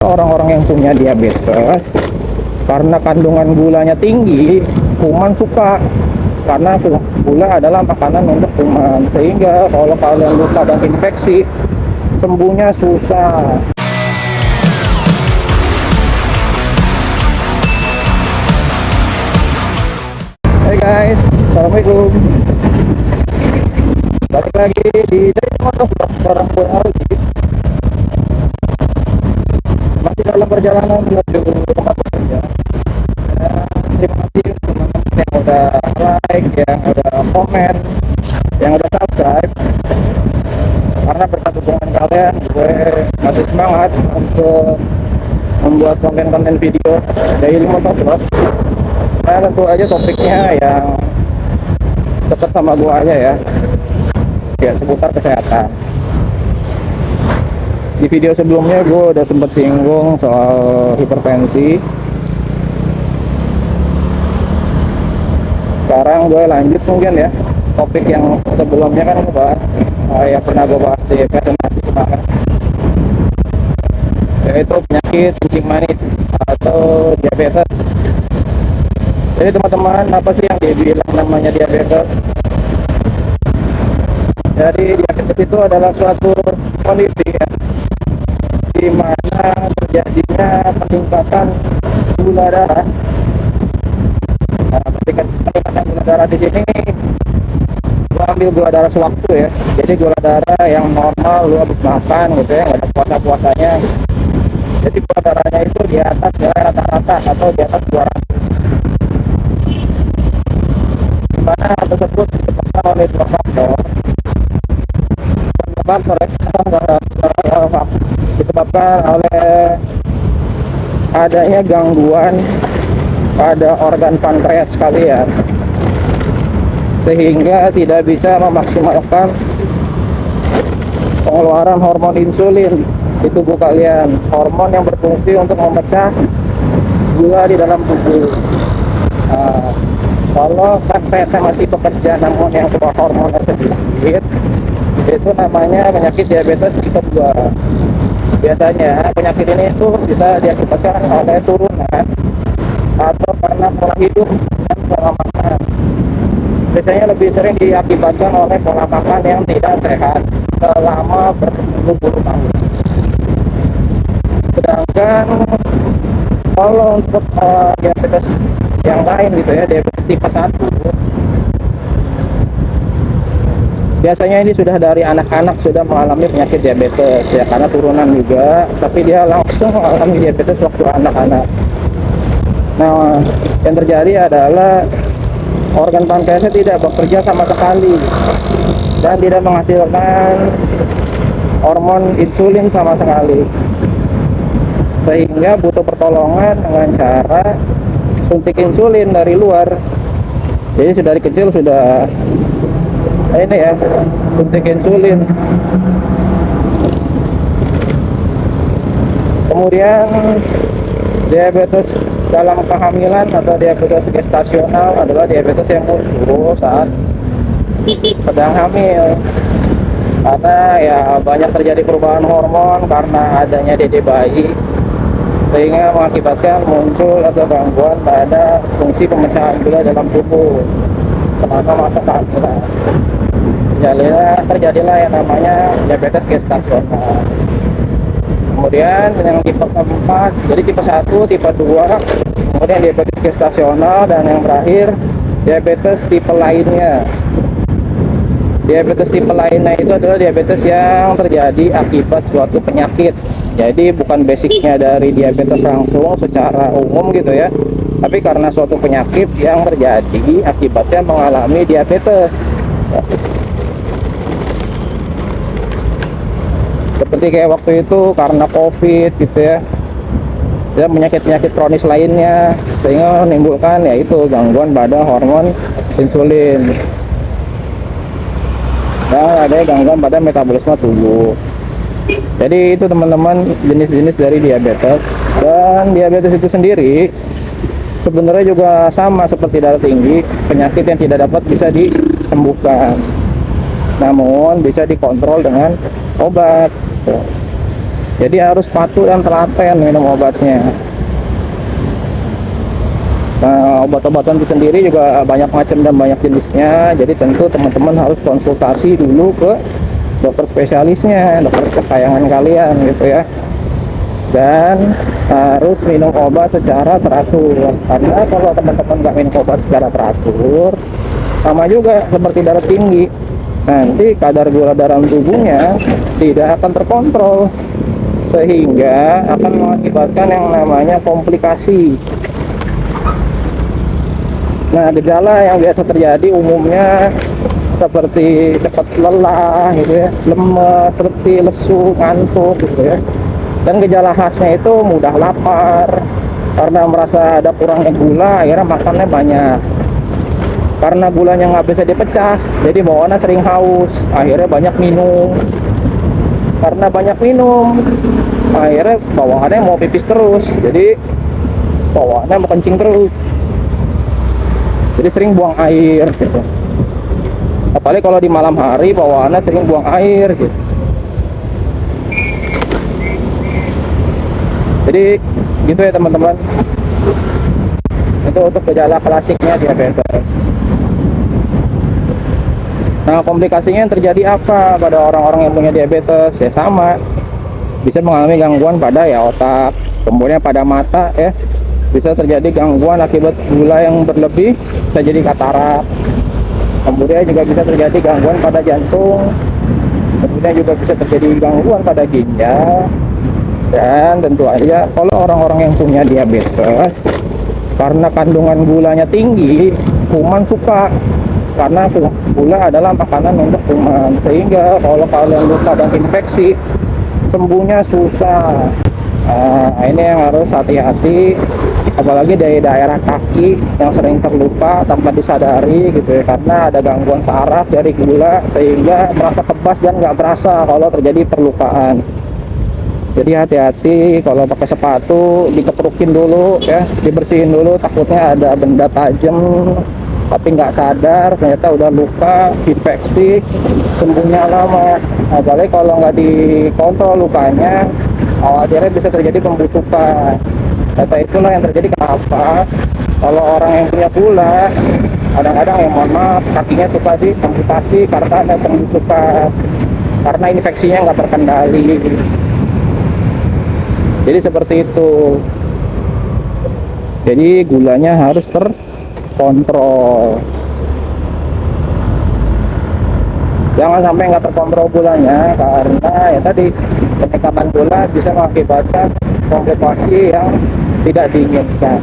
Orang-orang yang punya diabetes karena kandungan gulanya tinggi, kuman suka karena gula adalah makanan untuk kuman, sehingga kalau kalian luka dan infeksi sembuhnya susah. Hai guys, assalamualaikum. Balik lagi di dari motovlog bareng gue Aldi. Masih dalam perjalanan menuju tempat bekerja. Terima kasih untuk teman-teman yang udah like, yang udah komen, yang udah subscribe. Karena berkat dukungan kalian, gue masih semangat untuk membuat konten-konten video daily motovlog. Nah, tentu aja topiknya yang dekat sama gue aja ya seputar kesehatan. Di video sebelumnya gue udah sempet singgung soal hipertensi. Sekarang gue lanjut mungkin ya topik yang sebelumnya kan gue bahas yang pernah gue bahas di presentasi kemarin, yaitu penyakit kencing manis atau diabetes. Jadi teman-teman, apa sih yang dibilang namanya diabetes? Jadi diabetes itu adalah suatu kondisi ya, di mana terjadinya peningkatan gula darah. Nah, peningkatan gula darah di sini, gua ambil gula darah sewaktu ya. Jadi gula darah yang normal lu habis makan gitu ya, nggak ada puasa-puasanya. Jadi gula darahnya itu di atas rata-rata atau di atas 200. Dimana hal tersebut disebabkan oleh dua faktor. Disebabkan oleh adanya gangguan pada organ pankreas kalian, sehingga tidak bisa memaksimalkan pengeluaran hormon insulin di tubuh kalian, hormon yang berfungsi untuk memecah gula di dalam tubuh. Nah, kalau pankreasnya masih bekerja namun yang keluar hormonnya sedikit, itu namanya penyakit diabetes tipe 2. Biasanya penyakit ini itu bisa diakibatkan oleh turunan atau karena pola hidup dan pola makan. Biasanya lebih sering diakibatkan oleh pola makan yang tidak sehat selama berpuluh-puluh tahun. Sedangkan kalau untuk diabetes yang lain gitu ya, diabetes tipe 1, biasanya ini sudah dari anak-anak sudah mengalami penyakit diabetes ya, karena turunan juga, tapi dia langsung mengalami diabetes waktu anak-anak. Nah, yang terjadi adalah organ pankreasnya tidak bekerja sama sekali dan tidak menghasilkan hormon insulin sama sekali, sehingga butuh pertolongan dengan cara suntik insulin dari luar. Jadi dari kecil sudah ini ya, suntik insulin. Kemudian diabetes dalam kehamilan atau diabetes gestasional adalah diabetes yang muncul saat sedang hamil, karena ya banyak terjadi perubahan hormon karena adanya dede bayi, sehingga mengakibatkan muncul atau gangguan pada fungsi pemecahan gula dalam tubuh selama masa kehamilan. Terjadilah yang namanya diabetes gestasional. Kemudian yang tipe keempat, jadi tipe 1, tipe 2, kemudian diabetes gestasional, dan yang terakhir diabetes tipe lainnya. Diabetes tipe lainnya itu adalah diabetes yang terjadi akibat suatu penyakit. Jadi bukan basicnya dari diabetes langsung secara umum gitu ya, tapi karena suatu penyakit yang terjadi akibatnya mengalami diabetes. Seperti kayak waktu itu karena COVID gitu ya, dan penyakit-penyakit kronis lainnya, sehingga menimbulkan yaitu gangguan pada hormon insulin dan ada gangguan pada metabolisme tubuh. Jadi itu teman-teman jenis-jenis dari diabetes. Dan diabetes itu sendiri sebenarnya juga sama seperti darah tinggi, penyakit yang tidak dapat bisa disembuhkan, namun bisa dikontrol dengan obat. Jadi harus patuh dan telaten minum obatnya. Nah, obat-obatan itu sendiri juga banyak macam dan banyak jenisnya. Jadi tentu teman-teman harus konsultasi dulu ke dokter spesialisnya, dokter kesayangan kalian gitu ya. Dan harus minum obat secara teratur. Karena kalau teman-teman nggak minum obat secara teratur, sama juga seperti darah tinggi, nanti kadar gula dalam tubuhnya tidak akan terkontrol, sehingga akan mengakibatkan yang namanya komplikasi. Nah, gejala yang biasa terjadi umumnya seperti cepat lelah gitu ya, lemes, letih, lesu, ngantuk gitu ya. Dan gejala khasnya itu mudah lapar, karena merasa ada kurangnya gula akhirnya makannya banyak. Karena gulanya nggak bisa dipecah, jadi bawaannya sering haus, akhirnya banyak minum. Karena banyak minum, akhirnya bawaannya mau pipis terus, jadi bawaannya mau kencing terus. Jadi sering buang air gitu. Apalagi kalau di malam hari bawaannya sering buang air gitu. Jadi gitu ya teman-teman. Itu untuk gejala klasiknya diabetes. Nah, komplikasinya yang terjadi apa pada orang-orang yang punya diabetes? Ya sama, bisa mengalami gangguan pada ya otak, kemudian pada mata ya. Bisa terjadi gangguan akibat gula yang berlebih, bisa jadi katarak. Kemudian juga bisa terjadi gangguan pada jantung. Kemudian juga bisa terjadi gangguan pada ginjal. Dan tentu aja kalau orang-orang yang punya diabetes, karena kandungan gulanya tinggi, kuman suka. Karena gula adalah makanan untuk kuman, sehingga kalau kalian luka dan infeksi, sembuhnya susah. Nah, ini yang harus hati-hati, apalagi dari daerah kaki yang sering terluka tanpa disadari gitu ya, karena ada gangguan saraf dari gula sehingga merasa kebas dan nggak berasa kalau terjadi perlukaan. Jadi hati-hati kalau pakai sepatu, dikeprukin dulu ya, dibersihin dulu, takutnya ada benda tajam tapi nggak sadar ternyata udah luka, infeksi, sembuhnya lama. Apalagi kalau nggak dikontrol lukanya, akhirnya bisa terjadi pembusukan. Data itulah yang terjadi kenapa kalau orang yang punya gula kadang-kadang yang mohon maaf kakinya suka diamputasi karena ada pembusukan, karena infeksinya nggak terkendali. Jadi seperti itu. Jadi gulanya harus terkontrol. Jangan sampai nggak terkontrol gulanya, karena ya tadi peningkatan gula bisa mengakibatkan komplikasi yang tidak diinginkan.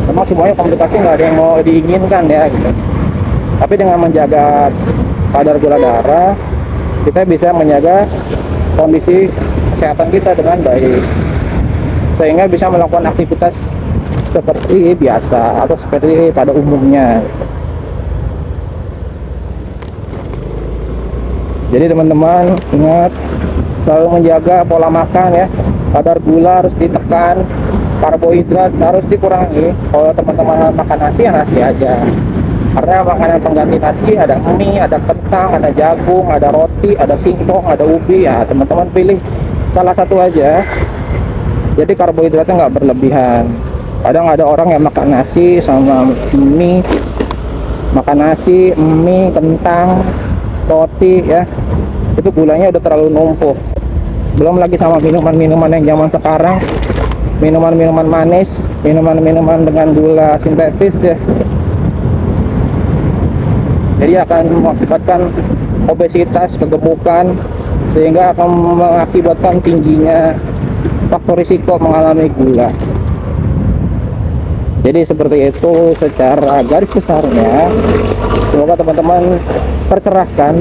Memang semuanya komplikasi nggak ada yang mau diinginkan ya gitu. Tapi dengan menjaga kadar gula darah, kita bisa menjaga kondisi kesehatan kita dengan baik, sehingga bisa melakukan aktivitas seperti biasa atau seperti pada umumnya. Jadi teman-teman ingat selalu menjaga pola makan ya, kadar gula harus ditekan, karbohidrat harus dikurangi. Kalau teman-teman makan nasi ya nasi aja, karena makanan pengganti nasi ada mie, ada kentang, ada jagung, ada roti, ada singkong, ada ubi ya, teman-teman pilih salah satu aja. Jadi karbohidratnya nggak berlebihan. Kadang ada orang yang makan nasi sama mie, makan nasi, mie, kentang, roti ya, itu gulanya udah terlalu numpuk. Belum lagi sama minuman-minuman yang zaman sekarang, minuman-minuman manis, minuman-minuman dengan gula sintetis ya. Jadi akan mengakibatkan obesitas, kegemukan, sehingga akan mengakibatkan tingginya faktor risiko mengalami gula. Jadi seperti itu secara garis besarnya. Semoga teman-teman tercerahkan.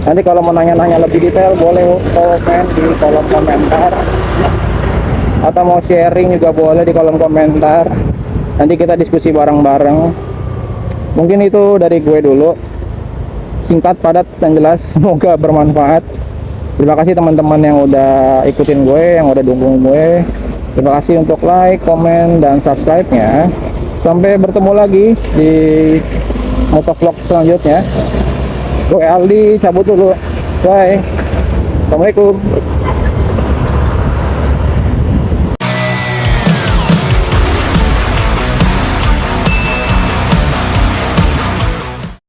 Nanti kalau mau nanya-nanya lebih detail boleh komen di kolom komentar, atau mau sharing juga boleh di kolom komentar. Nanti kita diskusi bareng-bareng. Mungkin itu dari gue dulu, singkat, padat, dan jelas. Semoga bermanfaat. Terima kasih teman-teman yang udah ikutin gue, yang udah dukung gue. Terima kasih untuk like, komen, dan subscribe-nya. Sampai bertemu lagi di motovlog selanjutnya. Gue Aldi cabut dulu. Bye. Assalamualaikum.